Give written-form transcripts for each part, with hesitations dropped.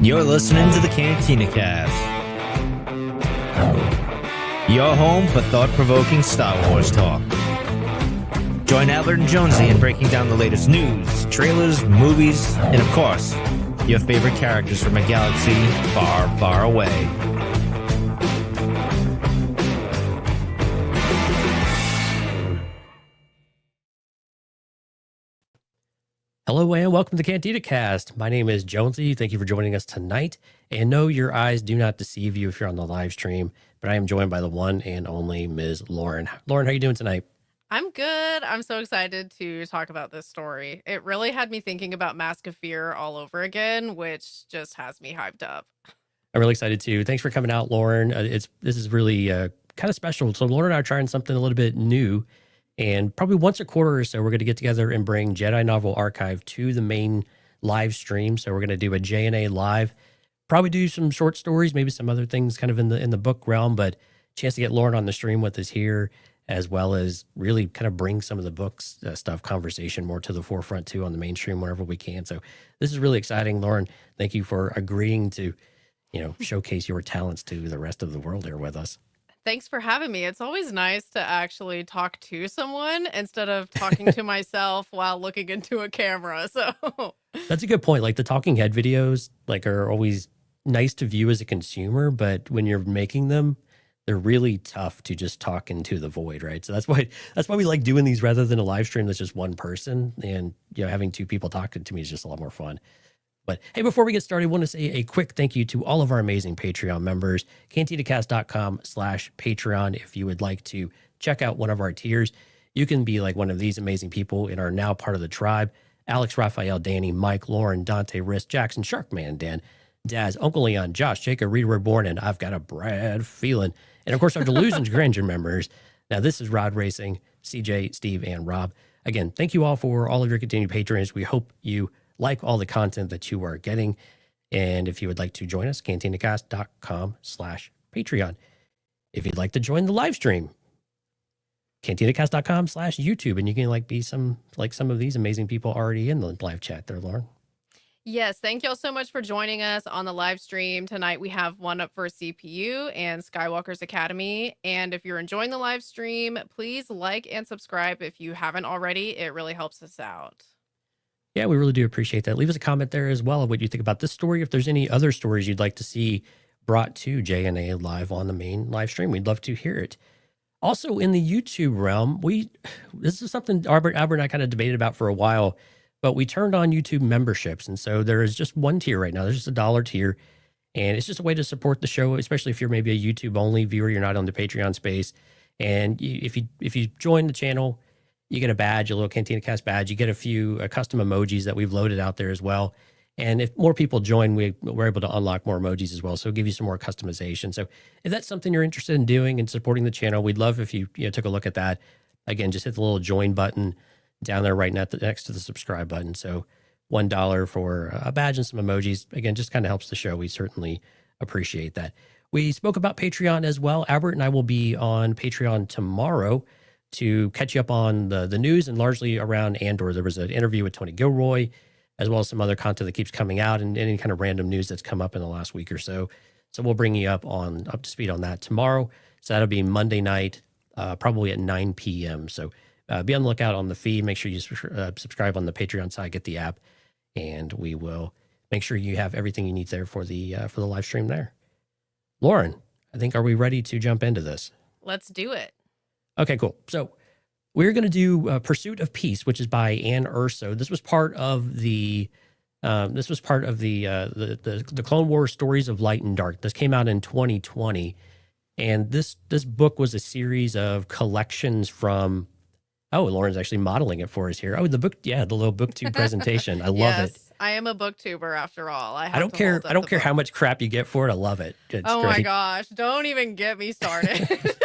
You're listening to the Cantina Cast, your home for thought-provoking Star Wars talk. Join Lauren and Jonesy in breaking down the latest news, trailers, movies, and of course, your favorite characters from a galaxy far, far away. Hello and welcome to the Cantina Cast. My name is Jonesy. Thank you for joining us tonight. And no, your eyes do not deceive you if you're on the live stream, but I am joined by the one and only Ms. Lauren. Lauren, how are you doing tonight? I'm good. I'm so excited to talk about this story. It really had me thinking about Mask of Fear all over again, which just has me hyped up. I'm really excited too. Thanks for coming out, Lauren. This is really kind of special. So Lauren and I are trying something a little bit new. And probably once a quarter or so, we're going to get together and bring Jedi Novel Archive to the main live stream. So we're going to do a JNA live, probably do some short stories, maybe some other things kind of in the book realm, but chance to get Lauren on the stream with us here, as well as really kind of bring some of the books stuff conversation more to the forefront too on the mainstream whenever we can. So this is really exciting. Lauren, thank you for agreeing to, showcase your talents to the rest of the world here with us. Thanks for having me. It's always nice to actually talk to someone instead of talking to myself while looking into a camera. So that's a good point. Like the talking head videos, are always nice to view as a consumer, but when you're making them, they're really tough to just talk into the void, right? So that's why we like doing these rather than a live stream that's just one person. And having two people talking to me is just a lot more fun. But hey, before we get started, I want to say a quick thank you to all of our amazing Patreon members, cantinacast.com/Patreon. If you would like to check out one of our tiers, you can be like one of these amazing people and are now part of the tribe. Alex, Raphael, Danny, Mike, Lauren, Dante, Riss, Jackson, Sharkman, Dan, Daz, Uncle Leon, Josh, Jacob, Reader Reborn, and I've got a Brad feeling. And of course, our Delusions Grandeur members. Now, this is Rod Racing, CJ, Steve, and Rob. Again, thank you all for all of your continued patronage. We hope you like all the content that you are getting. And if you would like to join us, cantinacast.com/Patreon. If you'd like to join the live stream, cantinacast.com/YouTube. And you can be some of these amazing people already in the live chat there, Lauren. yes, thank y'all so much for joining us on the live stream. Tonight we have One Up for CPU and Skywalker's Academy. And if you're enjoying the live stream, please like and subscribe if you haven't already. It really helps us out. Yeah, we really do appreciate that. Leave us a comment there as well of what you think about this story. If there's any other stories you'd like to see brought to JNA live on the main live stream, we'd love to hear it. Also in the YouTube realm, this is something Albert and I kind of debated about for a while, but we turned on YouTube memberships. And so there is just one tier right now. There's just a $1 tier. And it's just a way to support the show, especially if you're maybe a YouTube only viewer, you're not on the Patreon space. And if you join the channel, you get a badge, a little Cantina Cast badge. You get a few custom emojis that we've loaded out there as well. And if more people join, we're able to unlock more emojis as well. So give you some more customization. So if that's something you're interested in doing and supporting the channel, we'd love if you took a look at that. Again, just hit the little join button down there right next to the subscribe button. So $1 for a badge and some emojis. Again, just kind of helps the show. We certainly appreciate that. We spoke about Patreon as well. Albert and I will be on Patreon tomorrow to catch you up on the news and largely around Andor. There was an interview with Tony Gilroy, as well as some other content that keeps coming out and any kind of random news that's come up in the last week or so. So we'll bring you up to speed on that tomorrow. So that'll be Monday night, probably at 9 p.m. So be on the lookout on the feed. Make sure you subscribe on the Patreon side, get the app, and we will make sure you have everything you need there for the live stream there. Lauren, are we ready to jump into this? Let's do it. Okay, cool. So we're going to do Pursuit of Peace, which is by Anne Ursu. This was part of the Clone Wars Stories of Light and Dark. This came out in 2020, and this book was a series of collections from. Oh, Lauren's actually modeling it for us here. Oh, the book, the little booktube presentation. I love it. I am a booktuber after all. I don't care how much crap you get for it. I love it. It's great. My gosh, don't even get me started.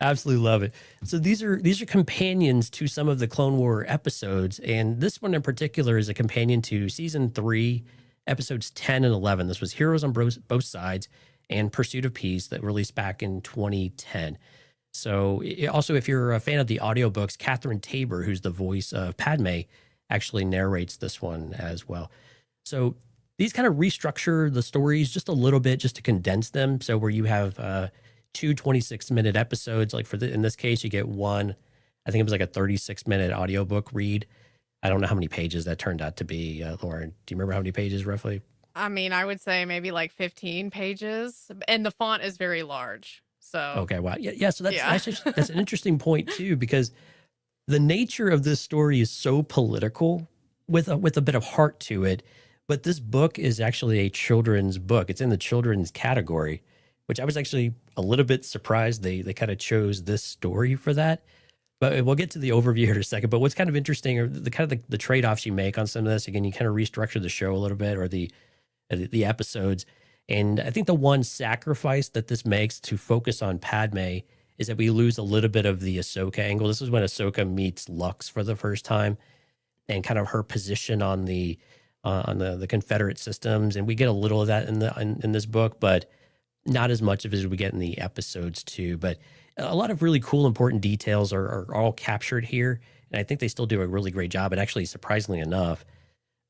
Absolutely love it. So these are companions to some of the Clone War episodes, and this one in particular is a companion to season 3, episodes 10 and 11. This was Heroes on Both Sides and Pursuit of Peace that released back in 2010. So also, if you're a fan of the audiobooks, Catherine Tabor, who's the voice of Padme, actually narrates this one as well. So these kind of restructure the stories just a little bit, just to condense them. So where you have two 26-minute episodes, like in this case, you get one, I think it was like a 36-minute audiobook read. I don't know how many pages that turned out to be. Lauren, do you remember how many pages roughly? I mean, I would say maybe like 15 pages, and the font is very large. So, Okay, wow. Yeah. So yeah. that's an interesting point too, because the nature of this story is so political with a bit of heart to it. But this book is actually a children's book. It's in the children's category, which I was actually a little bit surprised they kind of chose this story for that. But we'll get to the overview here in a second. But what's kind of interesting are the kind of the trade-offs you make on some of this. Again, you kind of restructure the show a little bit, or the episodes. And I think the one sacrifice that this makes to focus on Padme is that we lose a little bit of the Ahsoka angle. This is when Ahsoka meets Lux for the first time, and kind of her position on the Confederate systems. And we get a little of that in this book, but not as much of it as we get in the episodes too. But a lot of really cool, important details are all captured here. And I think they still do a really great job. And actually, surprisingly enough,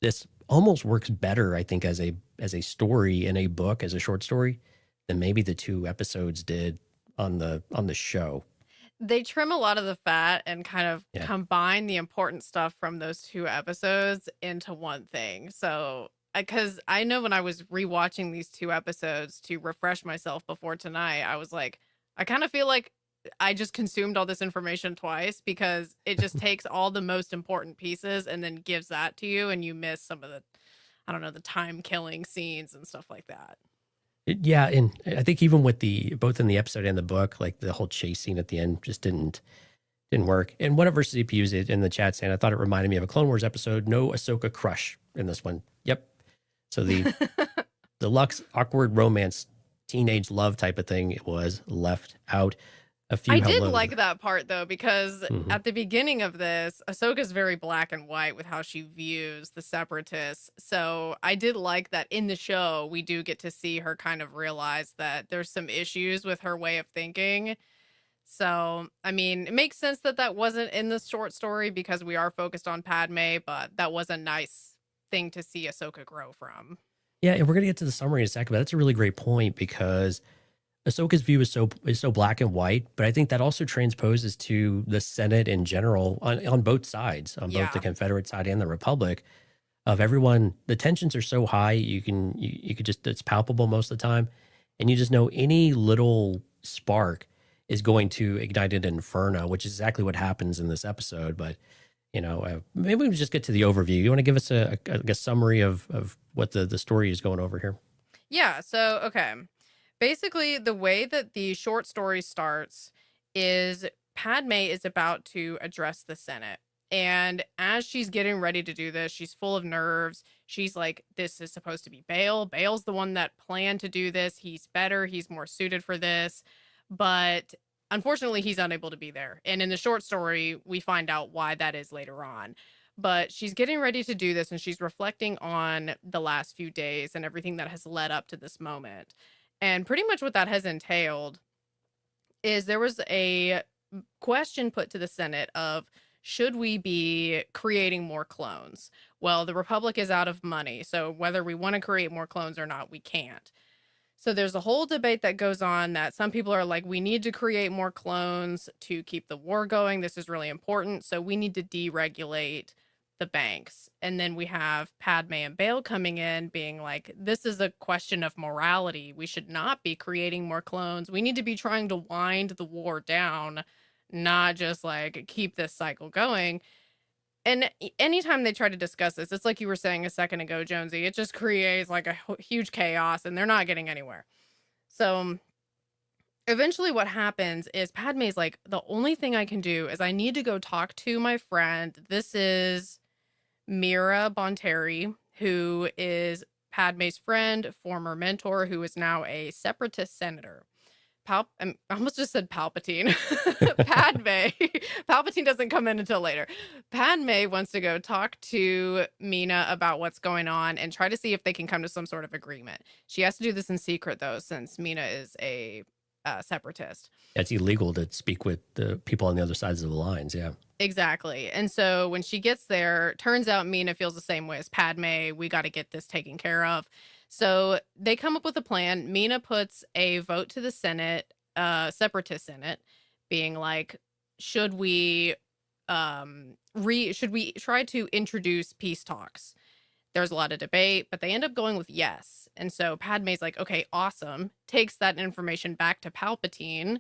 this almost works better, I think, as a story in a book, as a short story, than maybe the 2 episodes did on the show. They trim a lot of the fat and kind of Yeah. combine the important stuff from those 2 episodes into one thing. So, because I know when I was rewatching these 2 episodes to refresh myself before tonight, I was like, I kind of feel like I just consumed all this information twice, because it just takes all the most important pieces and then gives that to you, and you miss some of the, I don't know, the time killing scenes and stuff like that. Yeah, and I think even with both in the episode and the book, like the whole chase scene at the end just didn't work. And one of our CPUs in the chat saying, I thought it reminded me of a Clone Wars episode. No Ahsoka crush in this one. Yep. So the Lux awkward romance, teenage love type of thing was left out. A few I did hellos. like that part though, because Mhm. at the beginning of this, Ahsoka's very black and white with how she views the separatists. So I did like that in the show, we do get to see her kind of realize that there's some issues with her way of thinking. So, I mean, it makes sense that that wasn't in the short story, because we are focused on Padme, but that was a nice thing to see Ahsoka grow from. Yeah, and we're gonna get to the summary in a second, but that's a really great point, because Ahsoka's view is so black and white, but I think that also transposes to the Senate in general on both sides, on both the Yeah. Confederate side and the Republic. Of everyone, the tensions are so high, you could just, it's palpable most of the time, and you just know any little spark is going to ignite an inferno, which is exactly what happens in this episode. But maybe we just get to the overview. You want to give us a summary of what the story is going over here? Yeah. So, okay. Basically, the way that the short story starts is Padme is about to address the Senate. And as she's getting ready to do this, she's full of nerves. She's like, this is supposed to be Bale. Bale's the one that planned to do this. He's better. He's more suited for this. But unfortunately, he's unable to be there. And in the short story, we find out why that is later on. But she's getting ready to do this, and she's reflecting on the last few days and everything that has led up to this moment. And pretty much what that has entailed is there was a question put to the Senate of, should we be creating more clones? Well, the Republic is out of money, so whether we want to create more clones or not, we can't. So there's a whole debate that goes on that some people are like, we need to create more clones to keep the war going. This is really important. So we need to deregulate the banks. And then we have Padme and Bale coming in being like, this is a question of morality. We should not be creating more clones. We need to be trying to wind the war down, not just like keep this cycle going. And anytime they try to discuss this, it's like you were saying a second ago, Jonesy, it just creates like a huge chaos, and they're not getting anywhere. So eventually what happens is Padme's like, the only thing I can do is I need to go talk to my friend. This is Mira Bonteri, who is Padme's friend, former mentor, who is now a separatist senator. I almost just said Palpatine. Padme. Palpatine doesn't come in until later. Padme wants to go talk to Mina about what's going on and try to see if they can come to some sort of agreement. She has to do this in secret, though, since Mina is a separatist. It's illegal to speak with the people on the other sides of the lines. Yeah. Exactly. And so when she gets there, turns out Mina feels the same way as Padme. We got to get this taken care of. So they come up with a plan. Mina puts a vote to the Senate, separatist Senate, being like, should we should we try to introduce peace talks? There's a lot of debate, but they end up going with yes. And so Padme's like, okay, awesome. Takes that information back to Palpatine.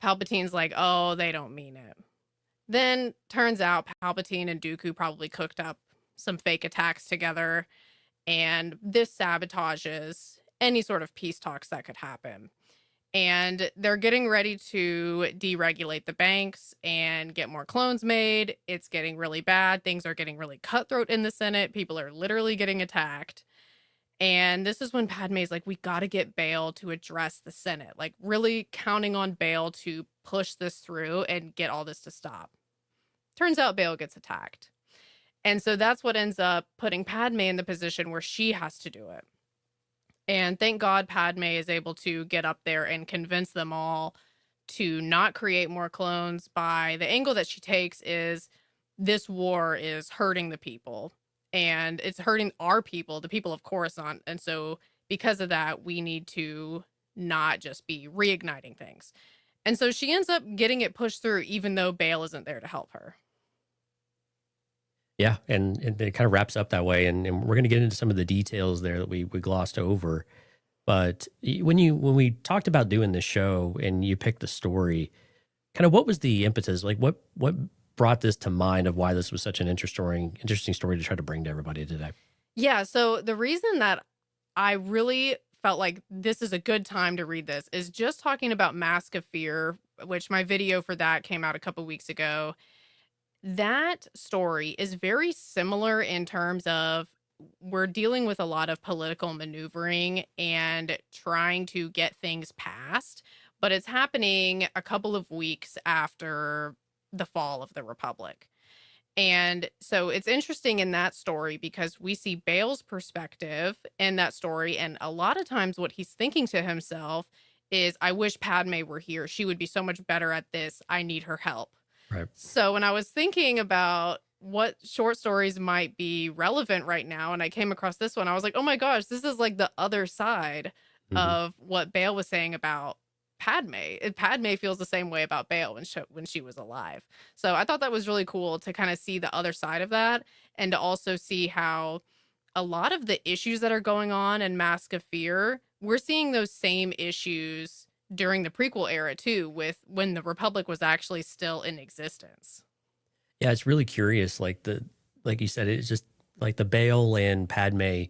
Palpatine's like, oh, they don't mean it. Then turns out Palpatine and Dooku probably cooked up some fake attacks together, and this sabotages any sort of peace talks that could happen. And they're getting ready to deregulate the banks and get more clones made. It's getting really bad. Things are getting really cutthroat in the Senate. People are literally getting attacked. And this is when Padme's like, we got to get Bail to address the Senate, like really counting on Bail to push this through and get all this to stop. Turns out Bail gets attacked. And so that's what ends up putting Padme in the position where she has to do it. And thank God Padme is able to get up there and convince them all to not create more clones. By the angle that she takes is this war is hurting the people, and it's hurting our people, the people of Coruscant. And so because of that, we need to not just be reigniting things. And so she ends up getting it pushed through, even though Bail isn't there to help her. Yeah, and it kind of wraps up that way, and we're going to get into some of the details there that we glossed over. But when we talked about doing this show and you picked the story, kind of what was the impetus? Like what brought this to mind of why this was such an interesting story to try to bring to everybody today? Yeah, so the reason that I really felt like this is a good time to read this is just talking about Mask of Fear, which my video for that came out a couple weeks ago. That story is very similar in terms of we're dealing with a lot of political maneuvering and trying to get things passed, but it's happening a couple of weeks after the fall of the Republic. And so it's interesting in that story because we see Bail's perspective in that story. And a lot of times what he's thinking to himself is, I wish Padme were here. She would be so much better at this. I need her help. Right. So when I was thinking about what short stories might be relevant right now, and I came across this one, I was like, oh my gosh, this is like the other side of what Bail was saying about Padme. Padme feels the same way about Bail when she was alive. So I thought that was really cool to kind of see the other side of that, and to also see how a lot of the issues that are going on in Mask of Fear, we're seeing those same issues during the prequel era too, with when the Republic was actually still in existence. Yeah, it's really curious. Like you said, it's just like the Bail and Padme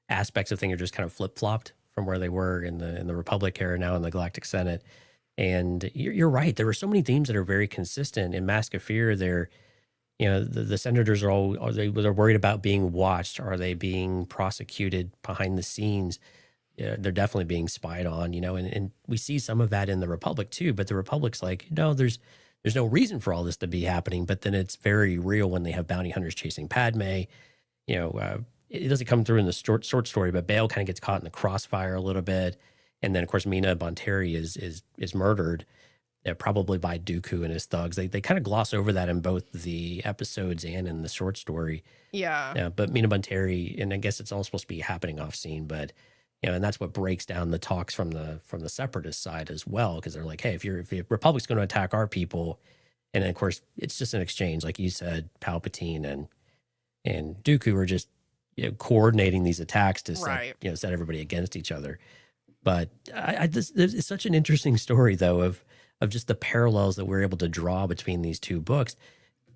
aspects of things are just kind of flip flopped from where they were in the Republic era, now in the Galactic Senate. And you're right. There were so many themes that are very consistent in Mask of Fear. They're, the senators they're worried about being watched. Are they being prosecuted behind the scenes? They're definitely being spied on, and we see some of that in the Republic too. But the Republic's like, no, there's no reason for all this to be happening. But then it's very real when they have bounty hunters chasing Padme. It doesn't come through in the short story, but Bail kind of gets caught in the crossfire a little bit. And then, of course, Mina Bonteri is murdered, probably by Dooku and his thugs. They kind of gloss over that in both the episodes and in the short story. Yeah. But Mina Bonteri, and I guess it's all supposed to be happening off scene, but and that's what breaks down the talks from the separatist side as well, because they're like, hey, if the Republic's going to attack our people, and then of course it's just an exchange, like you said, Palpatine and Dooku are just coordinating these attacks to set everybody against each other. But it's such an interesting story though of just the parallels that we're able to draw between these two books,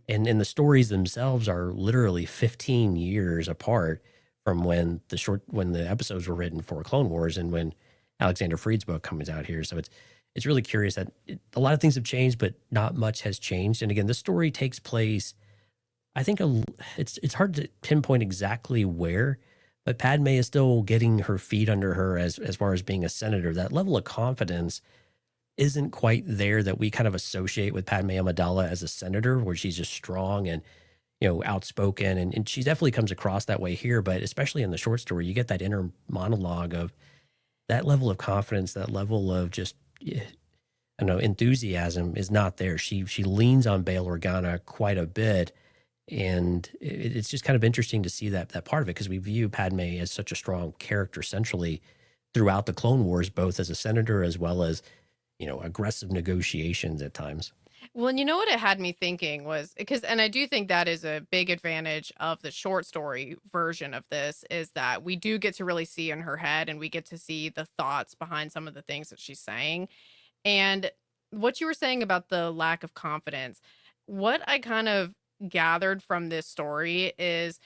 and the stories themselves are literally 15 years apart from when the episodes were written for Clone Wars and when Alexander Freed's book comes out here. So it's really curious that a lot of things have changed, but not much has changed. And again, the story takes place, I think it's hard to pinpoint exactly where, but Padme is still getting her feet under her as far as being a senator. That level of confidence isn't quite there that we kind of associate with Padme Amidala as a senator, where she's just strong and outspoken, and she definitely comes across that way here. But especially in the short story, you get that inner monologue of that level of confidence, that level of just I know enthusiasm is not there. She leans on Bail Organa quite a bit, and it's just kind of interesting to see that part of it, because we view Padme as such a strong character centrally throughout the Clone Wars, both as a senator as well as, aggressive negotiations at times. Well, and you know what it had me thinking was because, and I do think that is a big advantage of the short story version of this, is that we do get to really see in her head and we get to see the thoughts behind some of the things that she's saying. And what you were saying about the lack of confidence, what I kind of gathered from this story is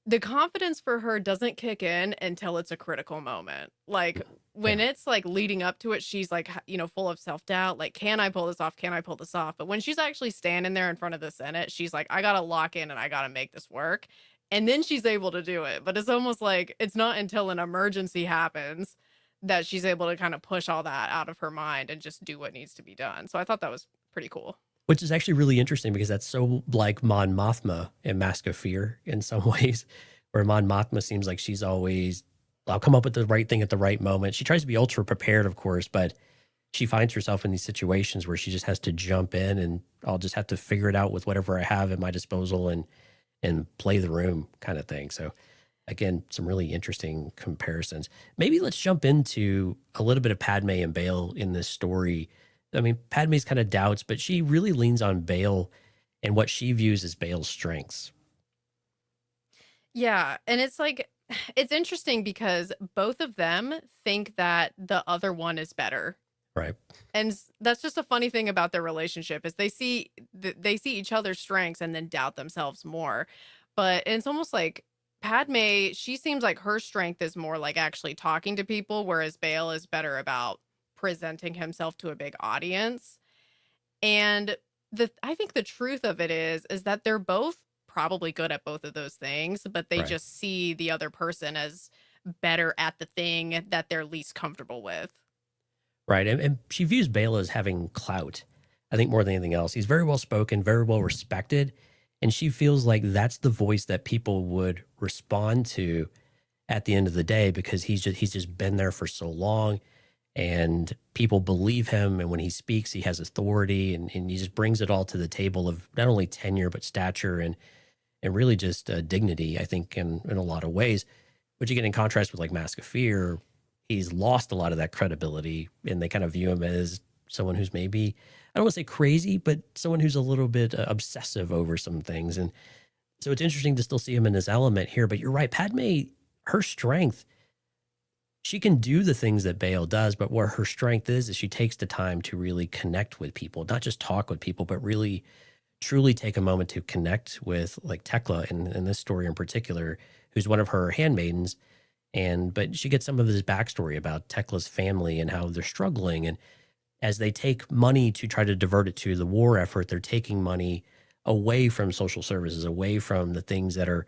the confidence for her doesn't kick in until it's a critical moment. Like when Yeah. it's like leading up to it, she's like, full of self doubt. Like, can I pull this off? Can I pull this off? But when she's actually standing there in front of the Senate, she's like, I got to lock in and I got to make this work. And then she's able to do it. But it's almost like it's not until an emergency happens that she's able to kind of push all that out of her mind and just do what needs to be done. So I thought that was pretty cool. Which is actually really interesting, because that's so like Mon Mothma in Mask of Fear in some ways, where Mon Mothma seems like she's always, I'll come up with the right thing at the right moment. She tries to be ultra prepared, of course, but she finds herself in these situations where she just has to jump in, and I'll just have to figure it out with whatever I have at my disposal and play the room kind of thing. So again, some really interesting comparisons. Maybe let's jump into a little bit of Padme and Bail in this story. I mean, Padme's kind of doubts, but she really leans on Bail and what she views as Bail's strengths. Yeah. And it's like, it's interesting because both of them think that the other one is better. Right. And that's just a funny thing about their relationship is they see each other's strengths and then doubt themselves more. But it's almost like Padme, she seems like her strength is more like actually talking to people, whereas Bail is better about presenting himself to a big audience. And I think the truth of it is that they're both probably good at both of those things, but they Right. just see the other person as better at the thing that they're least comfortable with. Right. And she views Bail as having clout, I think, more than anything else. He's very well spoken, very well respected. And she feels like that's the voice that people would respond to at the end of the day, because he's just been there for so long, and people believe him. And when he speaks, he has authority, and he just brings it all to the table of not only tenure, but stature and really just dignity, I think, in a lot of ways. But you get in contrast with like Mask of Fear, he's lost a lot of that credibility, and they kind of view him as someone who's maybe, I don't want to say crazy, but someone who's a little bit obsessive over some things. And so it's interesting to still see him in this element here. But you're right, Padme, her strength, she can do the things that Bail does, but where her strength is she takes the time to really connect with people, not just talk with people, but really truly take a moment to connect with, like, Tekla in this story in particular, who's one of her handmaidens. But she gets some of this backstory about Tekla's family and how they're struggling. And as they take money to try to divert it to the war effort, they're taking money away from social services, away from the things that are,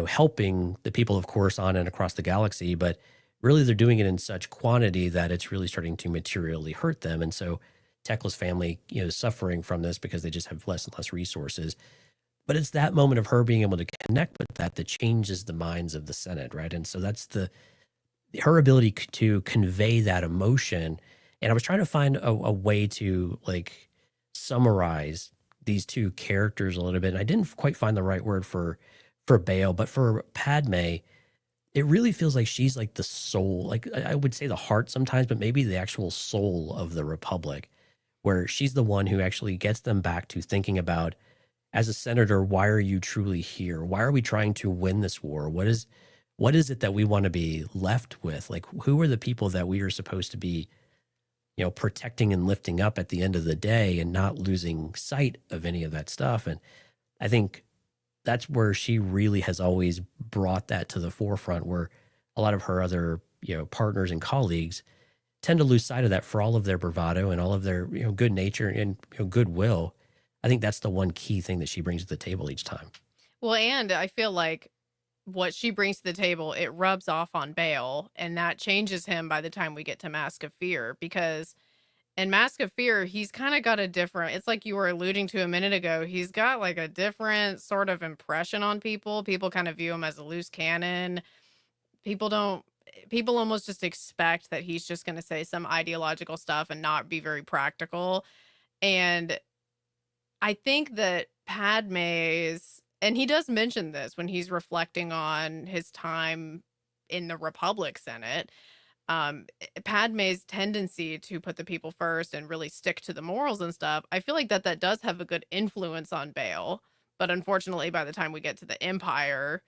helping the people of Coruscant and across the galaxy. But really, they're doing it in such quantity that it's really starting to materially hurt them. And so Tekla's family, is suffering from this because they just have less and less resources. But it's that moment of her being able to connect with that changes the minds of the Senate, right? And so that's her ability to convey that emotion. And I was trying to find a way to like summarize these two characters a little bit. And I didn't quite find the right word for Bail, but for Padme, it really feels like she's like the soul, like I would say the heart sometimes, but maybe the actual soul of the Republic, where she's the one who actually gets them back to thinking about, as a senator, why are you truly here? Why are we trying to win this war? What is it that we want to be left with? Like, who are the people that we are supposed to be, protecting and lifting up at the end of the day, and not losing sight of any of that stuff? And I think that's where she really has always brought that to the forefront, where a lot of her other, partners and colleagues tend to lose sight of that for all of their bravado and all of their, good nature and goodwill. I think that's the one key thing that she brings to the table each time. Well, and I feel like what she brings to the table, it rubs off on Bail, and that changes him by the time we get to Mask of Fear, because in Mask of Fear, he's kind of got a different, it's like you were alluding to a minute ago, he's got like a different sort of impression on people. People kind of view him as a loose cannon. People don't, people almost just expect that he's just going to say some ideological stuff and not be very practical. And I think that Padme's, and he does mention this when he's reflecting on his time in the Republic Senate, Padme's tendency to put the people first and really stick to the morals and stuff, I feel like that does have a good influence on Bale. But unfortunately, by the time we get to the Empire,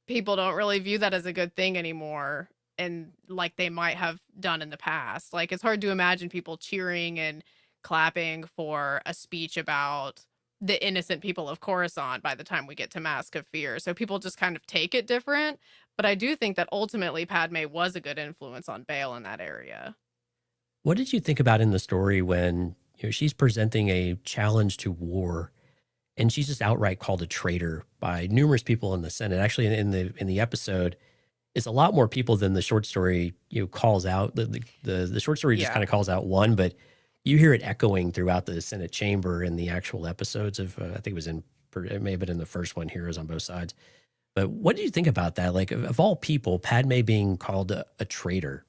people don't really view that as a good thing anymore. And like they might have done in the past. Like it's hard to imagine people cheering and clapping for a speech about the innocent people of Coruscant by the time we get to Mask of Fear. So people just kind of take it different. But I do think that ultimately Padme was a good influence on Bale in that area. What did you think about in the story when she's presenting a challenge to war, and she's just outright called a traitor by numerous people in the Senate? Actually, in the episode, it's a lot more people than the short story calls out. The short story just Yeah. kind of calls out one, but you hear it echoing throughout the Senate chamber in the actual episodes of I think it may have been in the first one, Heroes on Both Sides. But what do you think about that? Like, of all people, Padme being called a traitor.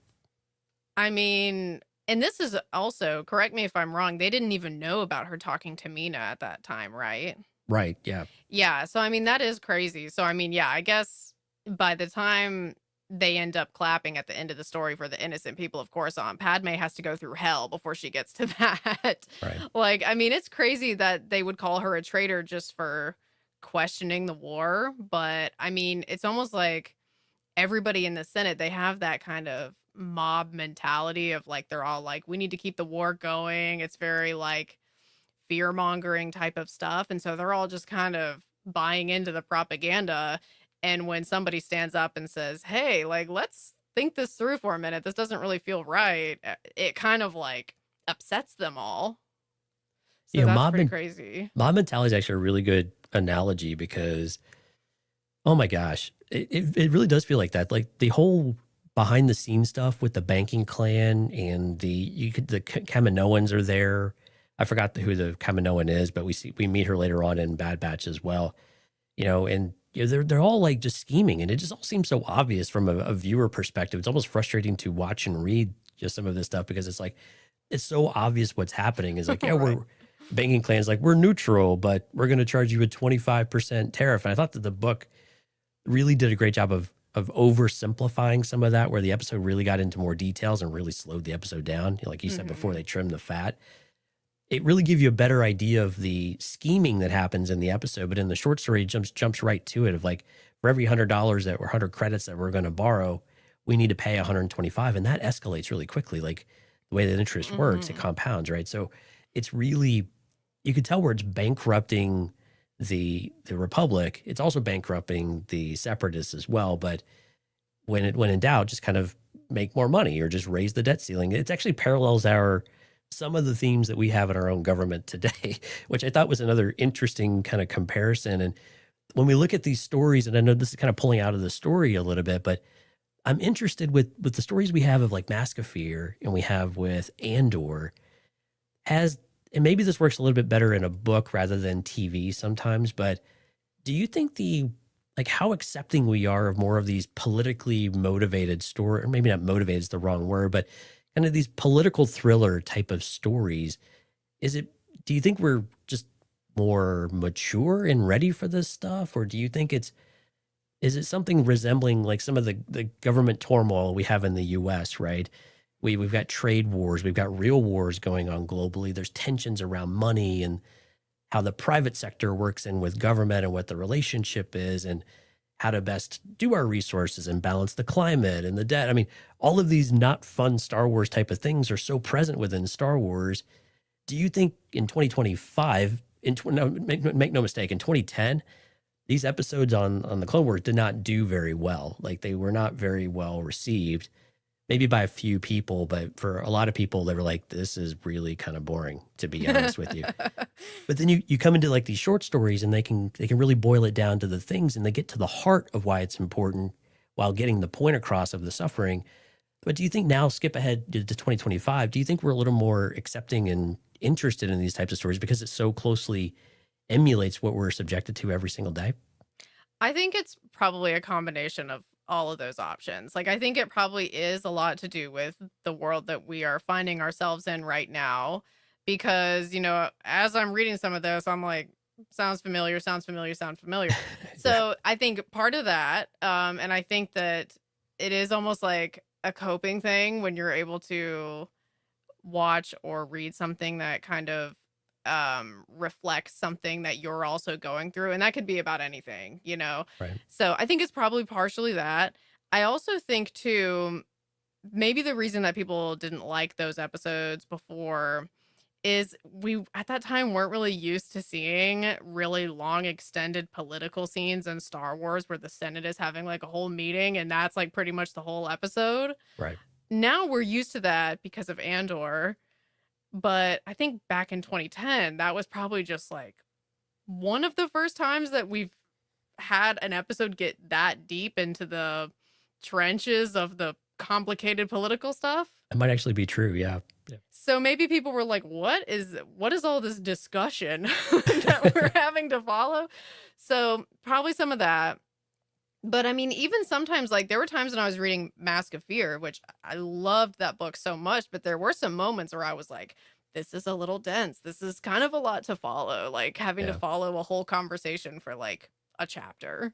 I mean, and this is also, correct me if I'm wrong, they didn't even know about her talking to Mina at that time, right? Right. Yeah. Yeah. So, I mean, that is crazy. So, I mean, yeah, I guess by the time they end up clapping at the end of the story for the innocent people of Coruscant, Padme has to go through hell before she gets to that. Right. Like, I mean, it's crazy that they would call her a traitor just for questioning the war. But I mean, it's almost like everybody in the Senate, they have that kind of mob mentality of like, they're all like, we need to keep the war going. It's very like fear mongering type of stuff. And so they're all just kind of buying into the propaganda. And when somebody stands up and says, hey, like, let's think this through for a minute, this doesn't really feel right, it kind of like upsets them all. So that's pretty crazy. Mob mentality is actually a really good analogy because, oh my gosh, it really does feel like that. Like the whole behind the scenes stuff with the banking clan and the Kaminoans are there. I forgot who the Kaminoan is, but we meet her later on in Bad Batch as well. And they're all like just scheming, and it just all seems so obvious from a viewer perspective. It's almost frustrating to watch and read just some of this stuff because it's like it's so obvious what's happening. It's like, yeah, Right. we're banking clans, like we're neutral, but we're going to charge you a 25% tariff. And I thought that the book really did a great job of oversimplifying some of that, where the episode really got into more details and really slowed the episode down. Like you said before, they trimmed the fat. It really gives you a better idea of the scheming that happens in the episode. But in the short story, it jumps right to it of like, for every $100 or 100 credits that we're going to borrow, we need to pay 125. And that escalates really quickly. Like the way that interest works, it compounds, right? So it's really, you could tell where it's bankrupting the Republic. It's also bankrupting the Separatists as well. But when in doubt, just kind of make more money or just raise the debt ceiling. It actually parallels some of the themes that we have in our own government today, which I thought was another interesting kind of comparison. And when we look at these stories, and I know this is kind of pulling out of the story a little bit, but I'm interested with the stories we have of like Mask of Fear and we have with Andor, and maybe this works a little bit better in a book rather than TV sometimes, but do you think how accepting we are of more of these politically motivated stories, or maybe not motivated is the wrong word, but kind of these political thriller type of stories, do you think we're just more mature and ready for this stuff? Or do you think is it something resembling like some of the government turmoil we have in the US, right? We've got trade wars, we've got real wars going on globally. There's tensions around money and how the private sector works in with government and what the relationship is and how to best do our resources and balance the climate and the debt. I mean, all of these not fun Star Wars type of things are so present within Star Wars. Do you think in 2025, make no mistake, in 2010, these episodes on the Clone Wars did not do very well. Like they were not very well received, maybe by a few people, but for a lot of people, they were like, this is really kind of boring, to be honest with you. But then you come into like these short stories and they can really boil it down to the things and they get to the heart of why it's important while getting the point across of the suffering. But do you think now, skip ahead to 2025, do you think we're a little more accepting and interested in these types of stories because it so closely emulates what we're subjected to every single day? I think it's probably a combination of all of those options. Like, I think it probably is a lot to do with the world that we are finding ourselves in right now. Because, as I'm reading some of this, I'm like, sounds familiar, sounds familiar, sounds familiar. Yeah. So I think part of that, and I think that it is almost like a coping thing when you're able to watch or read something that kind of reflects something that you're also going through, and that could be about anything. Right. So I think it's probably partially that. I also think too, maybe the reason that people didn't like those episodes before is we at that time weren't really used to seeing really long extended political scenes in Star Wars where the Senate is having like a whole meeting and that's like pretty much the whole episode. Right. Now we're used to that because of Andor, but I think back in 2010, that was probably just like one of the first times that we've had an episode get that deep into the trenches of the complicated political stuff. It might actually be true. Yeah. Yeah. So maybe people were like, what is all this discussion that we're having to follow? So probably some of that. But I mean, even sometimes, like, there were times when I was reading Mask of Fear, which I loved that book so much, but there were some moments where I was like, this is a little dense. This is kind of a lot to follow, like having to Yeah. follow a whole conversation for like a chapter.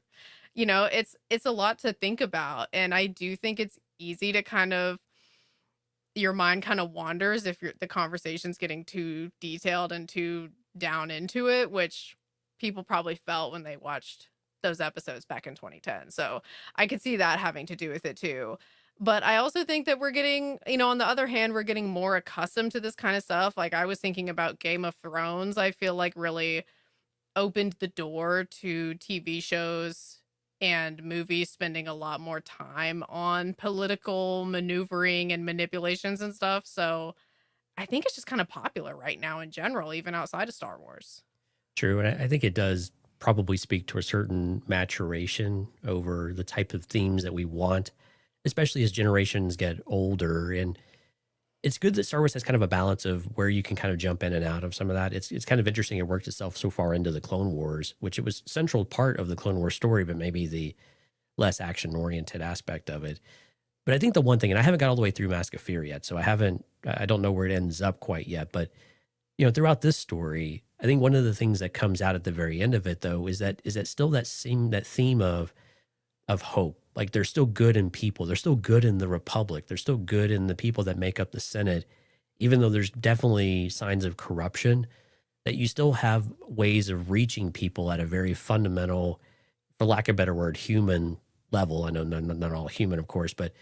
It's a lot to think about. And I do think it's easy to kind of your mind kind of wanders if the conversation's getting too detailed and too down into it, which people probably felt when they watched those episodes back in 2010. So I could see that having to do with it too. But I also think that we're getting, on the other hand, we're getting more accustomed to this kind of stuff. Like I was thinking about Game of Thrones, I feel like really opened the door to TV shows and movies spending a lot more time on political maneuvering and manipulations and stuff. So I think it's just kind of popular right now in general, even outside of Star Wars. True. And I think it does probably speak to a certain maturation over the type of themes that we want, especially as generations get older. And it's good that Star Wars has kind of a balance of where you can kind of jump in and out of some of that. It's kind of interesting. It worked itself so far into the Clone Wars, which it was central part of the Clone Wars story, but maybe the less action oriented aspect of it. But I think the one thing, and I haven't got all the way through Mask of Fear yet, so I don't know where it ends up quite yet. But throughout this story, I think one of the things that comes out at the very end of it, though, is that still that theme of hope. Like there's still good in people. There's still good in the Republic. There's still good in the people that make up the Senate, even though there's definitely signs of corruption, that you still have ways of reaching people at a very fundamental, for lack of a better word, human level. I know not all human, of course, but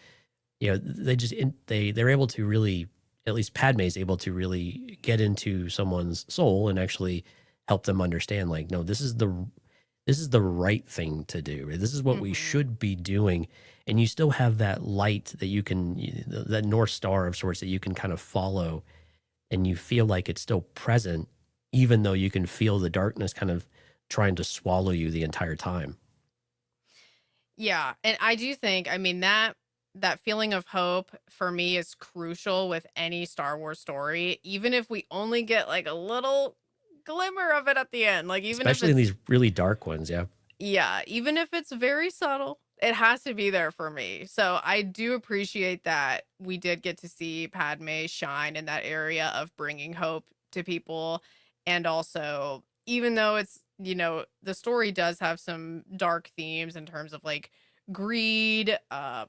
they're able to really, at least Padme is able to really get into someone's soul and actually help them understand, like, no, this is the right thing to do. This is what we should be doing. And you still have that light that you can, that North Star of sorts that you can kind of follow, and you feel like it's still present, even though you can feel the darkness kind of trying to swallow you the entire time. Yeah. And I do think, I mean, that feeling of hope for me is crucial with any Star Wars story, even if we only get like a little glimmer of it at the end, like even Especially if in these really dark ones. yeah, even if it's very subtle, it has to be there for me. So I do appreciate that we did get to see Padme shine in that area of bringing hope to people. And also, even though it's, the story does have some dark themes in terms of like greed,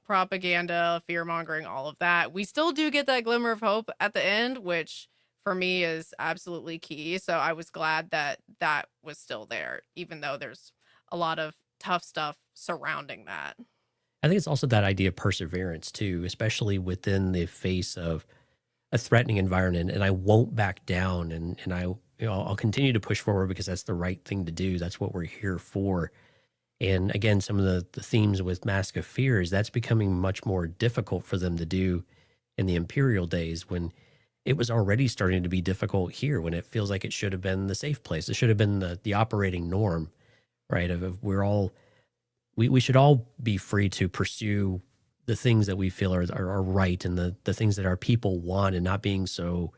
propaganda, fear mongering, all of that, we still do get that glimmer of hope at the end, which for me is absolutely key. So I was glad that was still there, even though there's a lot of tough stuff surrounding that. I think it's also that idea of perseverance too, especially within the face of a threatening environment. And I won't back down, and I'll continue to push forward because that's the right thing to do. That's what we're here for. And again, some of the themes with Mask of Fear is that's becoming much more difficult for them to do in the Imperial days, when it was already starting to be difficult here, when it feels like it should have been the safe place. It should have been the operating norm, right? We should all be free to pursue the things that we feel are right, and the things that our people want, and not being so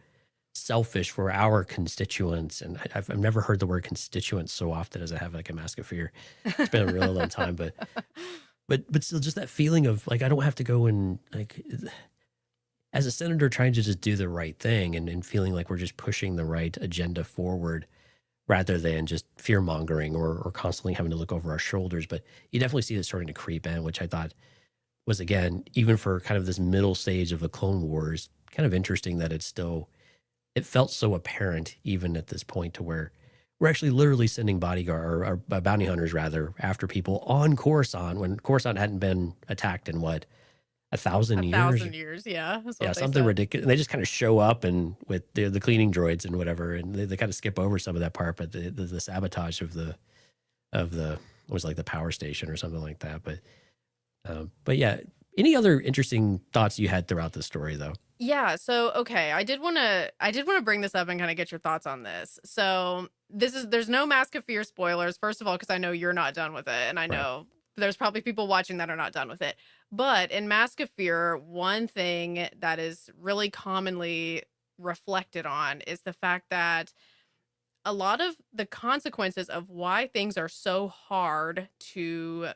selfish for our constituents. And I've never heard the word constituents so often as I have like a Mask of Fear. It's been a really long time, but but still just that feeling of like, I don't have to go and like, as a senator trying to just do the right thing and feeling like we're just pushing the right agenda forward rather than just fear mongering or constantly having to look over our shoulders. But you definitely see it starting to creep in, which I thought was, again, even for kind of this middle stage of the Clone Wars, kind of interesting that it felt so apparent even at this point to where we're actually literally sending bodyguard or bounty hunters rather after people on Coruscant when Coruscant hadn't been attacked in what, 1,000 years? 1,000 years, yeah. That's what Yeah, they something said. ridiculous. And they just kind of show up and with the cleaning droids and whatever, and they kind of skip over some of that part, but the sabotage of the it was like the power station or something like that. But yeah, any other interesting thoughts you had throughout the story though? Yeah, so okay, I did want to bring this up and kind of get your thoughts on this. So, there's no Mask of Fear spoilers, first of all, because I know you're not done with it, and I Right. know there's probably people watching that are not done with it. But in Mask of Fear, one thing that is really commonly reflected on is the fact that a lot of the consequences of why things are so hard to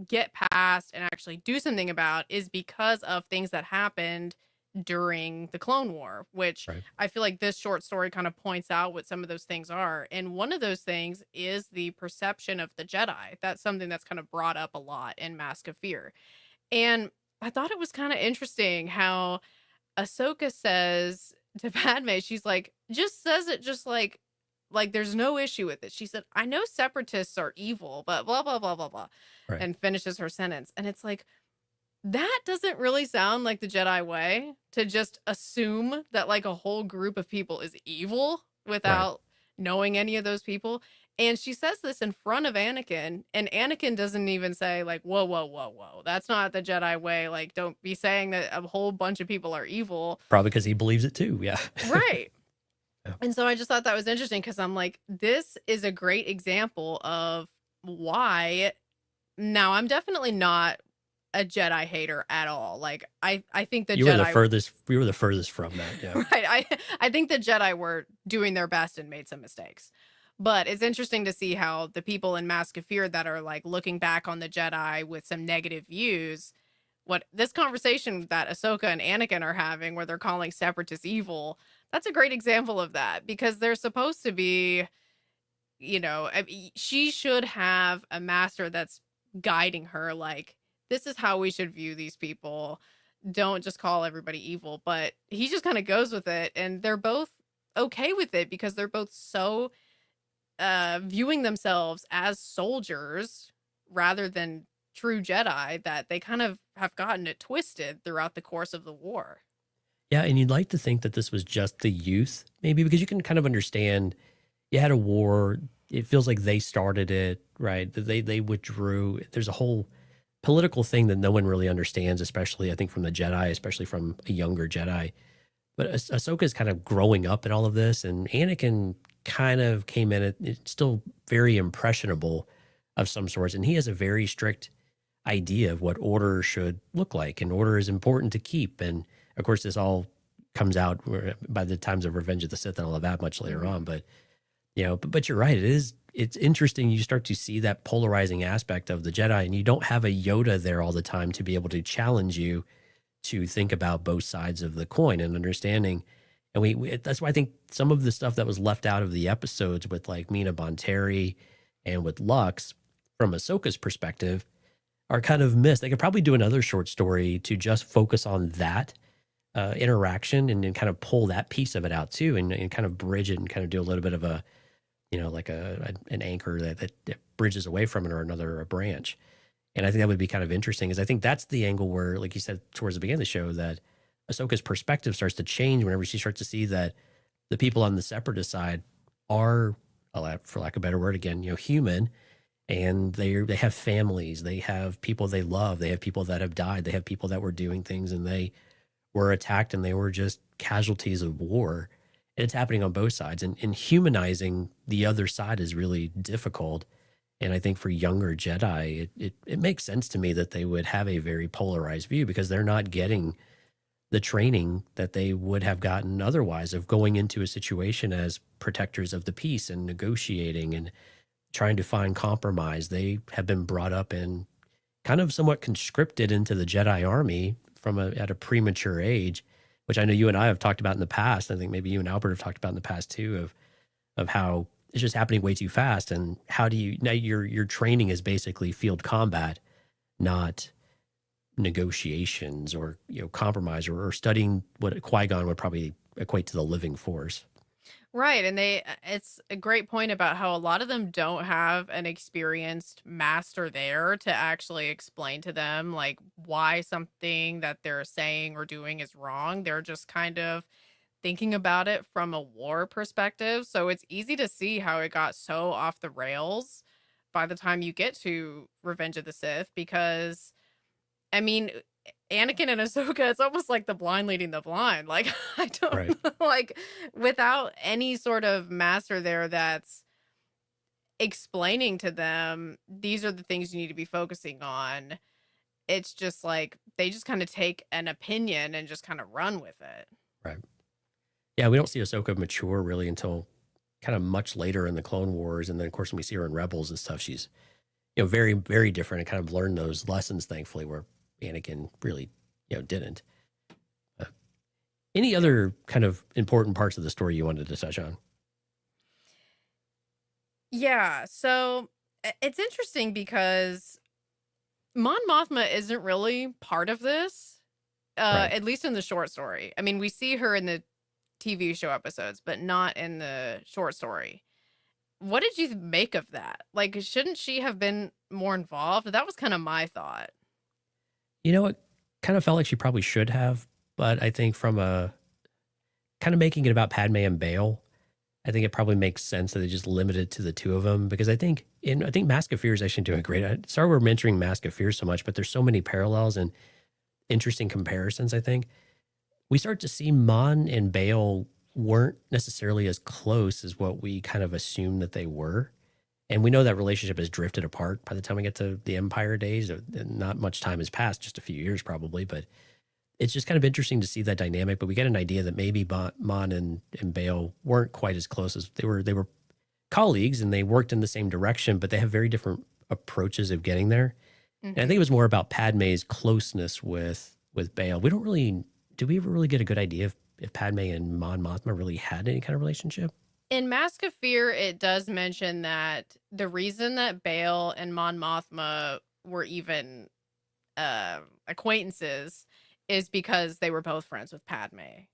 get past and actually do something about is because of things that happened during the Clone War, which Right. I feel like this short story kind of points out what some of those things are. And one of those things is the perception of the Jedi. That's something that's kind of brought up a lot in Mask of Fear. And I thought it was kind of interesting how Ahsoka says to Padme, she's like, just says it just like there's no issue with it. She said, I know separatists are evil, but blah blah blah blah blah. Right. And finishes her sentence. And it's like, that doesn't really sound like the Jedi way to just assume that like a whole group of people is evil without knowing any of those people. And she says this in front of Anakin, and Anakin doesn't even say like, whoa, whoa, whoa, whoa. That's not the Jedi way. Like, don't be saying that a whole bunch of people are evil. Probably because he believes it too. Yeah. Right. Yeah. And so I just thought that was interesting because I'm like, this is a great example of why. Now, I'm definitely not a Jedi hater at all. Like, I think the You were Jedi the furthest from that. Yeah. right. I think the Jedi were doing their best and made some mistakes. But it's interesting to see how the people in Mask of Fear that are like looking back on the Jedi with some negative views, what this conversation that Ahsoka and Anakin are having where they're calling separatists evil, that's a great example of that because they're supposed to be, she should have a master that's guiding her like, this is how we should view these people. Don't just call everybody evil. But he just kind of goes with it. And they're both okay with it because they're both so viewing themselves as soldiers rather than true Jedi that they kind of have gotten it twisted throughout the course of the war. Yeah, and you'd like to think that this was just the youth, maybe, because you can kind of understand you had a war. It feels like they started it, right? They withdrew. There's a whole political thing that no one really understands, especially I think from the Jedi, especially from a younger Jedi. But Ahsoka is kind of growing up in all of this, and Anakin kind of came in it's still very impressionable of some sorts, and he has a very strict idea of what order should look like, and order is important to keep. And of course, this all comes out by the times of Revenge of the Sith and all of that much later on. But but you're right. It's interesting. You start to see that polarizing aspect of the Jedi, and you don't have a Yoda there all the time to be able to challenge you to think about both sides of the coin and understanding. And we that's why I think some of the stuff that was left out of the episodes with like Mina Bonteri and with Lux from Ahsoka's perspective are kind of missed. They could probably do another short story to just focus on that interaction and then kind of pull that piece of it out too and kind of bridge it and kind of do a little bit of a, like an anchor that bridges away from it or a branch. And I think that would be kind of interesting is I think that's the angle where, like you said, towards the beginning of the show, that Ahsoka's perspective starts to change whenever she starts to see that the people on the separatist side are, for lack of a better word again, human, and they have families, they have people they love, they have people that have died, they have people that were doing things and they were attacked and they were just casualties of war. And it's happening on both sides. And humanizing the other side is really difficult. And I think for younger Jedi, it makes sense to me that they would have a very polarized view because they're not getting the training that they would have gotten otherwise of going into a situation as protectors of the peace and negotiating and trying to find compromise. They have been brought up in kind of somewhat conscripted into the Jedi army at a premature age, which I know you and I have talked about in the past. I think maybe you and Albert have talked about in the past too, of how it's just happening way too fast. And how do you now your training is basically field combat, not negotiations or compromise or studying what Qui-Gon would probably equate to the living force. Right. And it's a great point about how a lot of them don't have an experienced master there to actually explain to them like why something that they're saying or doing is wrong. They're just kind of thinking about it from a war perspective. So it's easy to see how it got so off the rails by the time you get to Revenge of the Sith, because I mean, Anakin and Ahsoka, it's almost like the blind leading the blind. Like, I don't Right. like without any sort of master there that's explaining to them, these are the things you need to be focusing on. It's just like they just kind of take an opinion and just kind of run with it. Right. Yeah, we don't see Ahsoka mature really until kind of much later in the Clone Wars. And then, of course, when we see her in Rebels and stuff, she's, very, very different and kind of learned those lessons, thankfully, where Anakin really, didn't. Any other kind of important parts of the story you wanted to touch on? Yeah, so it's interesting because Mon Mothma isn't really part of this, Right. at least in the short story. I mean, we see her in the TV show episodes, but not in the short story. What did you make of that? Like, shouldn't she have been more involved? That was kind of my thought. It kind of felt like she probably should have, but I think from a kind of making it about Padme and Bail, I think it probably makes sense that they just limit it to the two of them, because I think Mask of Fear is actually doing great. Sorry we're mentioning Mask of Fear so much, but there's so many parallels and interesting comparisons. I think we start to see Mon and Bail weren't necessarily as close as what we kind of assumed that they were. And we know that relationship has drifted apart by the time we get to the Empire days. Not much time has passed, just a few years probably, but it's just kind of interesting to see that dynamic. But we get an idea that maybe Mon and Bail weren't quite as close as they were colleagues and they worked in the same direction, but they have very different approaches of getting there. And I think it was more about Padme's closeness with Bail. Do we ever really get a good idea if Padme and Mon Mothma really had any kind of relationship? In Mask of Fear, it does mention that the reason that Bail and Mon Mothma were even acquaintances is because they were both friends with Padme.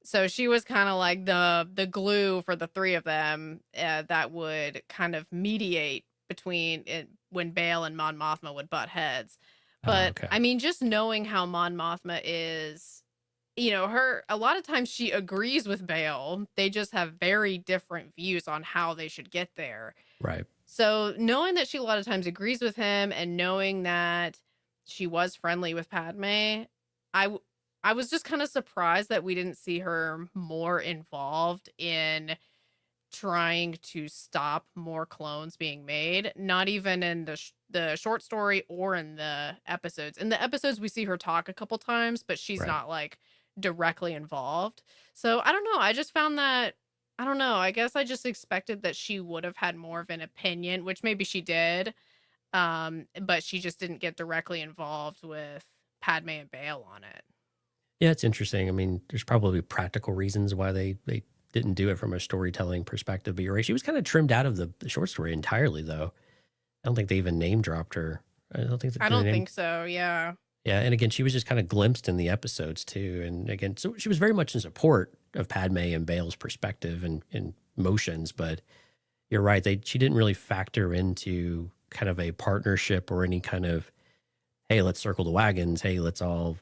So she was kind of like the glue for the three of them that would kind of mediate between it when Bail and Mon Mothma would butt heads. But Okay. I mean, just knowing how Mon Mothma is, her a lot of times she agrees with Bail. They just have very different views on how they should get there. Right. So knowing that she a lot of times agrees with him and knowing that she was friendly with Padme, I was just kind of surprised that we didn't see her more involved in trying to stop more clones being made, not even in the short story or in the episodes. In the episodes, we see her talk a couple times, but she's Right. not like directly involved. So I don't know. I just found that, I don't know. I guess I just expected that she would have had more of an opinion, which maybe she did. But she just didn't get directly involved with Padme and Bail on it. Yeah, it's interesting. I mean, there's probably practical reasons why they didn't do it from a storytelling perspective. But you're right. She was kind of trimmed out of the short story entirely, though. I don't think they even name dropped her. I don't think So. Yeah. Yeah, and again, she was just kind of glimpsed in the episodes too. And again, so she was very much in support of Padme and Bail's perspective and motions. But you're right; she didn't really factor into kind of a partnership or any kind of, hey, let's circle the wagons. Hey, let's all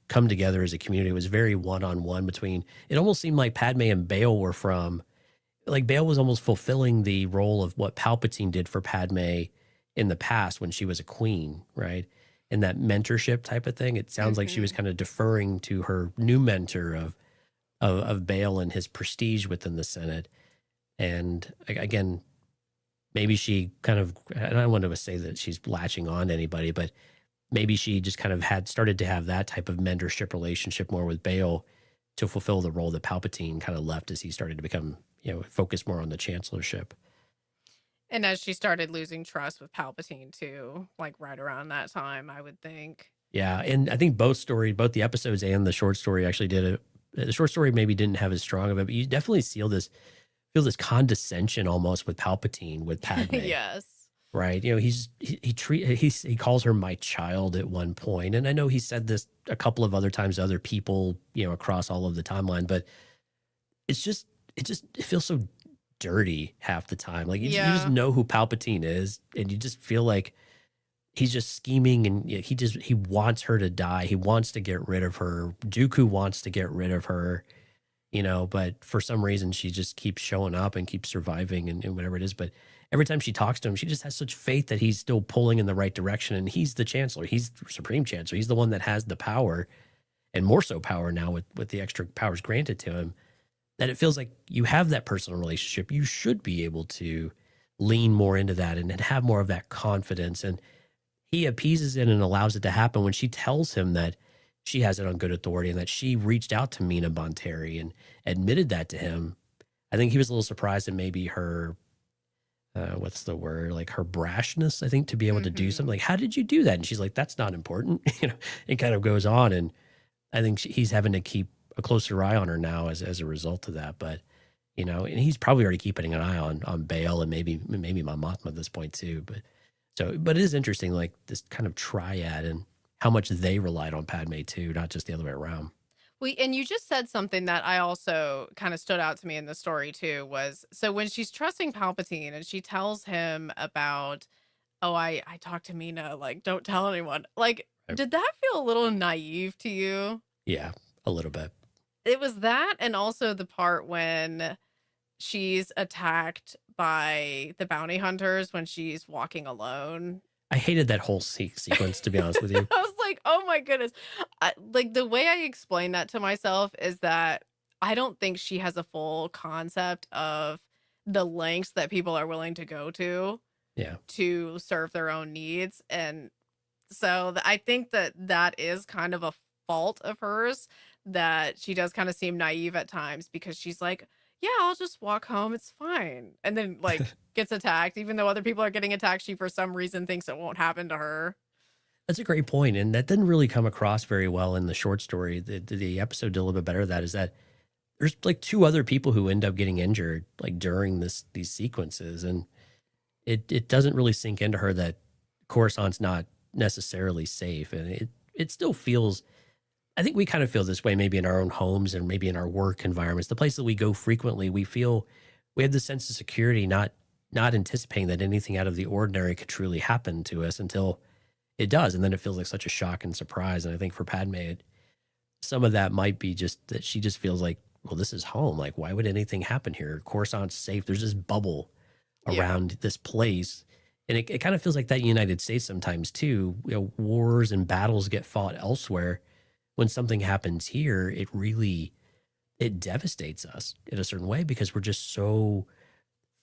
come together as a community. It was very one-on-one between. It almost seemed like Padme and Bail were Bail was almost fulfilling the role of what Palpatine did for Padme in the past when she was a queen, right? And that mentorship type of thing. It sounds like she was kind of deferring to her new mentor of Bail and his prestige within the Senate. And again, maybe she kind of, I don't want to say that she's latching on to anybody, but maybe she just kind of started to have that type of mentorship relationship more with Bail to fulfill the role that Palpatine kind of left as he started to become, focus more on the chancellorship. And as she started losing trust with Palpatine too, like right around that time, I would think. Yeah, and I think both the episodes and the short story actually did it. The short story maybe didn't have as strong of it, but you definitely feel this condescension almost with Palpatine, with Padme. Yes. Right. You know, he calls her my child at one point. And I know he said this a couple of other times to other people, you know, across all of the timeline, but it feels so dirty half the time. Like you just Yeah. know who Palpatine is, and you just feel like he's just scheming, and you know, he wants her to die. He wants to get rid of her. Dooku wants to get rid of her, you know, but for some reason she just keeps showing up and keeps surviving and whatever it is. But every time she talks to him, she just has such faith that he's still pulling in the right direction. And he's the chancellor. He's the supreme chancellor. He's the one that has the power, and more so power now with the extra powers granted to him, that it feels like you have that personal relationship. You should be able to lean more into that and have more of that confidence. And he appeases it and allows it to happen when she tells him that she has it on good authority and that she reached out to Mina Bonteri and admitted that to him. I think he was a little surprised at maybe her, what's the word? Like her brashness, I think, to be able to do something. Like, how did you do that? And she's like, that's not important. You know, it kind of goes on. And I think he's having to keep a closer eye on her now as a result of that. But, you know, and he's probably already keeping an eye on Bail and maybe Mon Mothma at this point too. But it is interesting, like this kind of triad and how much they relied on Padme too, not just the other way around. And you just said something that I also kind of stood out to me in the story too, was so when she's trusting Palpatine and she tells him about, oh, I talked to Mina, like, don't tell anyone. Like, Right. did that feel a little naive to you? Yeah, a little bit. It was that, and also the part when she's attacked by the bounty hunters when she's walking alone. I hated that whole sequence, to be honest with you. I was like, oh my goodness. Like the way I explain that to myself is that I don't think she has a full concept of the lengths that people are willing to go Yeah. to serve their own needs. And so I think that is kind of a fault of hers, that she does kind of seem naive at times because she's like, yeah, I'll just walk home. It's fine. And then like gets attacked, even though other people are getting attacked. She, for some reason, thinks it won't happen to her. That's a great point, and that didn't really come across very well in the short story. The episode did a little bit better at that. Is that there's like two other people who end up getting injured like during these sequences, and it doesn't really sink into her that Coruscant's not necessarily safe, and it still feels. I think we kind of feel this way maybe in our own homes and maybe in our work environments, the place that we go frequently. We feel we have this sense of security, not anticipating that anything out of the ordinary could truly happen to us until it does. And then it feels like such a shock and surprise. And I think for Padme, some of that might be just that she just feels like, well, this is home. Like, why would anything happen here? Coruscant's safe. There's this bubble around this place. And it kind of feels like that in the United States sometimes too. You know, wars and battles get fought elsewhere. When something happens here, it devastates us in a certain way because we're just so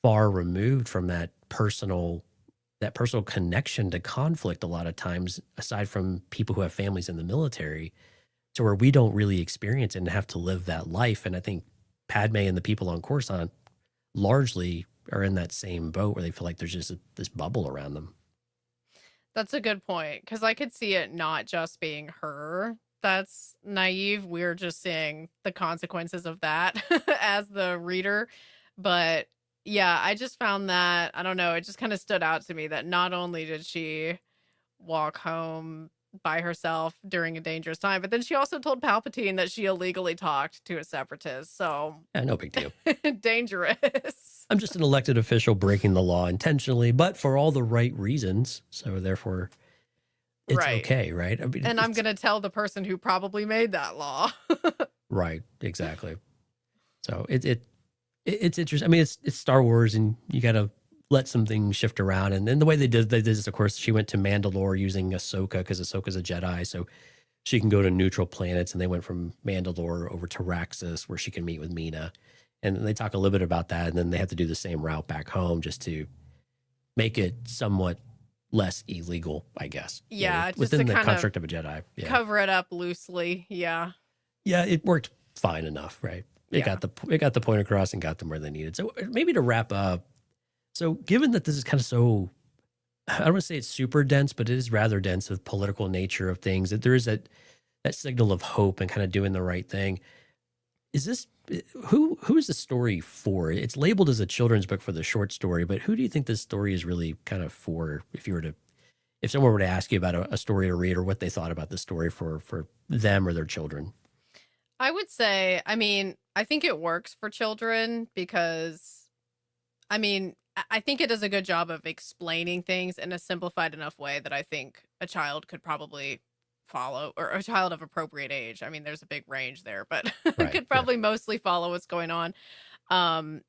far removed from that personal connection to conflict a lot of times, aside from people who have families in the military, to where we don't really experience it and have to live that life. And I think Padme and the people on Coruscant largely are in that same boat where they feel like there's just this bubble around them. That's a good point, because I could see it not just being her that's naive. We're just seeing the consequences of that as the reader. But yeah, I just found that, I don't know, it just kind of stood out to me that not only did she walk home by herself during a dangerous time, but then she also told Palpatine that she illegally talked to a separatist. So Yeah, no big deal. dangerous. I'm just an elected official breaking the law intentionally, but for all the right reasons. So therefore, it's Right. okay, right? I mean, And I'm it's- going to tell the person who probably made that law. Right, exactly. So it's interesting. I mean, it's Star Wars, and you got to let some things shift around. And then the way they did this, of course, she went to Mandalore using Ahsoka because Ahsoka's a Jedi, so she can go to neutral planets. And they went from Mandalore over to Raxus, where she can meet with Mina. And they talk a little bit about that, and then they have to do the same route back home just to make it somewhat less illegal, I guess. you know, Yeah, just within to the kind of construct of a Jedi. Yeah. Cover it up loosely. Yeah. Yeah, it worked fine enough, right? It Yeah. got the point across and got them where they needed. So maybe to wrap up, So, given that this is kind of so, I don't want to say it's super dense, but it is rather dense of political nature of things, that there is that signal of hope and kind of doing the right thing. Is this who is the story for? It's labeled as a children's book for the short story, but who do you think this story is really kind of for? If someone were to ask you about a story to read or what they thought about the story for them or their children. I would say, I mean, I think it works for children because, I mean, I think it does a good job of explaining things in a simplified enough way that I think a child could probably follow, or a child of appropriate age. I mean, there's a big range there, but Right. could Yeah. probably mostly follow what's going on.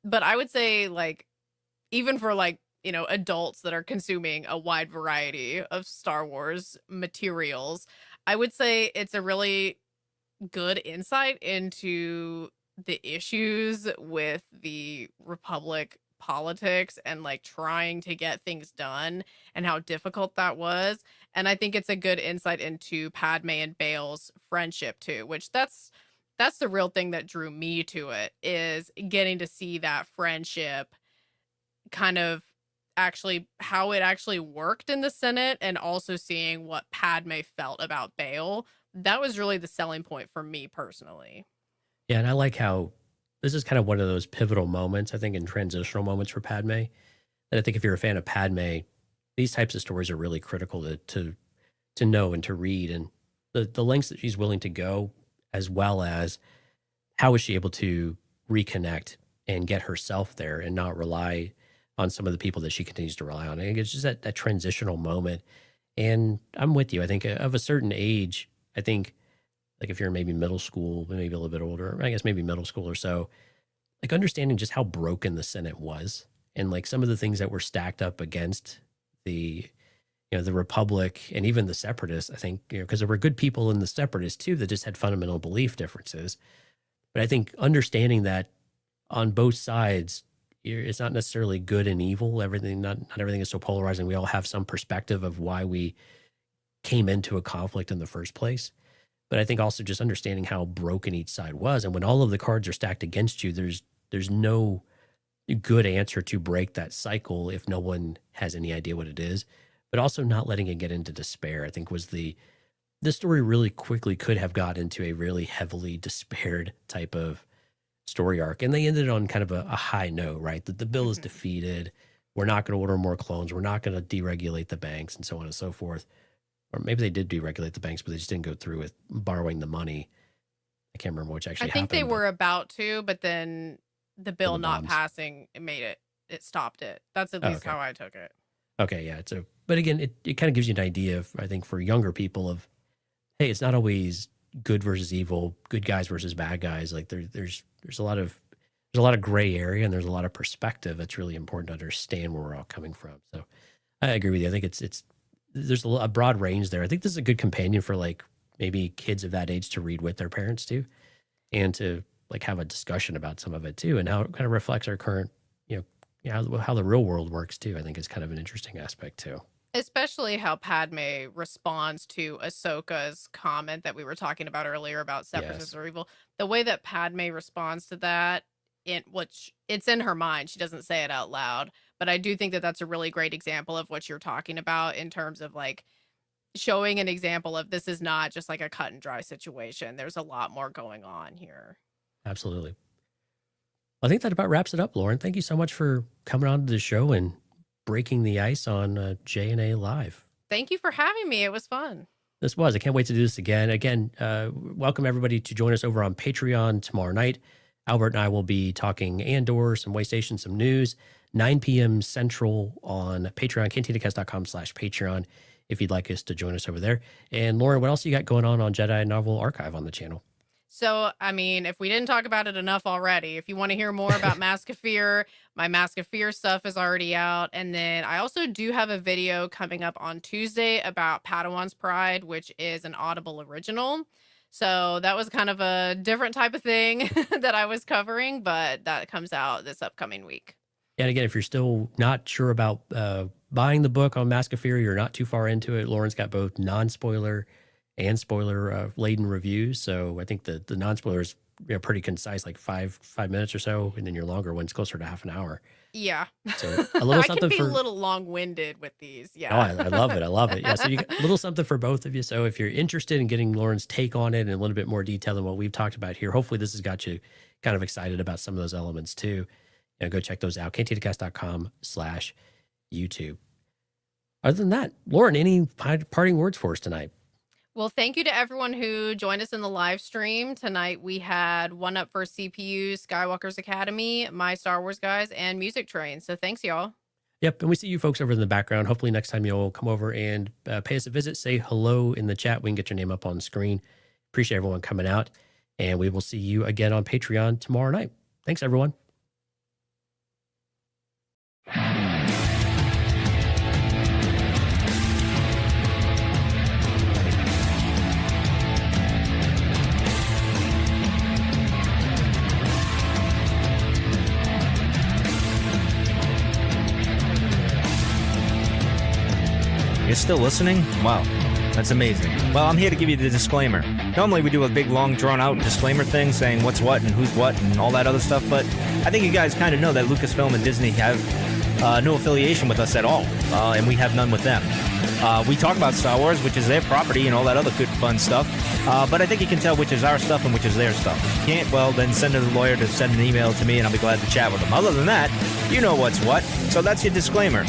But I would say, like, even for like, adults that are consuming a wide variety of Star Wars materials, I would say it's a really good insight into the issues with the Republic politics and like trying to get things done and how difficult that was. And I think it's a good insight into Padme and Bale's friendship too, which that's the real thing that drew me to it, is getting to see that friendship kind of actually how it actually worked in the Senate, and also seeing what Padme felt about Bale. That was really the selling point for me personally. Yeah, and I like how this is kind of one of those pivotal moments, I think, in transitional moments for Padme. And I think if you're a fan of Padme, these types of stories are really critical to know and to read, and the lengths that she's willing to go, as well as how is she able to reconnect and get herself there and not rely on some of the people that she continues to rely on. I think it's just that transitional moment. And I'm with you. I think of a certain age, I think like if you're in maybe middle school, maybe a little bit older, I guess maybe middle school or so, like understanding just how broken the Senate was and like some of the things that were stacked up against the the Republic and even the Separatists. I think because there were good people in the Separatists too that just had fundamental belief differences. But I think understanding that on both sides, it's not necessarily good and evil. Everything, not everything is so polarizing. We all have some perspective of why we came into a conflict in the first place. But I think also just understanding how broken each side was, and when all of the cards are stacked against you, there's no good answer to break that cycle if no one has any idea what it is. But also not letting it get into despair, I think was this story really quickly could have got into a really heavily despaired type of story arc. And they ended on kind of a high note, right? That the bill is Mhm. defeated. We're not going to order more clones. We're not going to deregulate the banks and so on and so forth. Or maybe they did deregulate the banks, but they just didn't go through with borrowing the money. I can't remember which I actually think they happened, but were about to, but then the then bill the not bombs. passing made it stopped it. That's at Oh, least okay. how I took it. Okay. Yeah. So, but again, it kind of gives you an idea of, I think, for younger people of, hey, it's not always good versus evil, good guys versus bad guys. Like there's a lot of gray area and there's a lot of perspective that's really important to understand where we're all coming from. So I agree with you. I think it's there's a broad range there. I think this is a good companion for like maybe kids of that age to read with their parents too, and to like have a discussion about some of it too, and how it kind of reflects our current, how the real world works too. I think is kind of an interesting aspect too. Especially how Padme responds to Ahsoka's comment that we were talking about earlier about Yes, separatists are evil. The way that Padme responds to that, in which it's in her mind, she doesn't say it out loud, but I do think that that's a really great example of what you're talking about in terms of like showing an example of this is not just like a cut and dry situation. There's a lot more going on here. absolutely. I think that about wraps it up, Lauren. Thank you so much for coming on to the show and breaking the ice on JNA Live. Thank you for having me. It was fun. This was. I can't wait to do this again. Again, welcome everybody to join us over on Patreon tomorrow night. Albert and I will be talking Andor, some Waystation, some news, 9 p.m. Central on Patreon, cantinacast.com/Patreon, if you'd like us to join us over there. And Lauren, what else you got going on Jedi Novel Archive on the channel? So, I mean, if we didn't talk about it enough already, if you want to hear more about Mask of Fear, my Mask of Fear stuff is already out. And then I also do have a video coming up on Tuesday about Padawan's Pride, which is an Audible original. So that was kind of a different type of thing that I was covering, but that comes out this upcoming week. And again, if you're still not sure about buying the book on Mask of Fear, you're not too far into it. Lauren's got both non-spoiler and spoiler laden reviews. So I think the non-spoiler is pretty concise, like five minutes or so, and then your longer one's closer to half an hour. Yeah. So a little I can something be for a little long-winded with these. Oh, Yeah. I love it. I love it. Yeah. So you got a little something for both of you. So if you're interested in getting Lauren's take on it in a little bit more detail than what we've talked about here, hopefully this has got you kind of excited about some of those elements too. Go check those out. cantitacast.com/YouTube. Other than that, Lauren, any parting words for us tonight? Well, thank you to everyone who joined us in the live stream. Tonight we had One Up for CPU, Skywalker's Academy, My Star Wars Guys, and Music Train. So thanks, y'all. Yep. And we see you folks over in the background. Hopefully next time you'll come over and pay us a visit, say hello in the chat. We can get your name up on the screen. Appreciate everyone coming out. And we will see you again on Patreon tomorrow night. Thanks, everyone. You're still listening? Wow, that's amazing. Well, I'm here to give you the disclaimer. Normally we do a big, long, drawn-out disclaimer thing saying what's what and who's what and all that other stuff, but I think you guys kind of know that Lucasfilm and Disney have no affiliation with us at all, and we have none with them. We talk about Star Wars, which is their property and all that other good, fun stuff, but I think you can tell which is our stuff and which is their stuff. If you can't, well, then send a lawyer to send an email to me, and I'll be glad to chat with them. Other than that, you know what's what, so that's your disclaimer.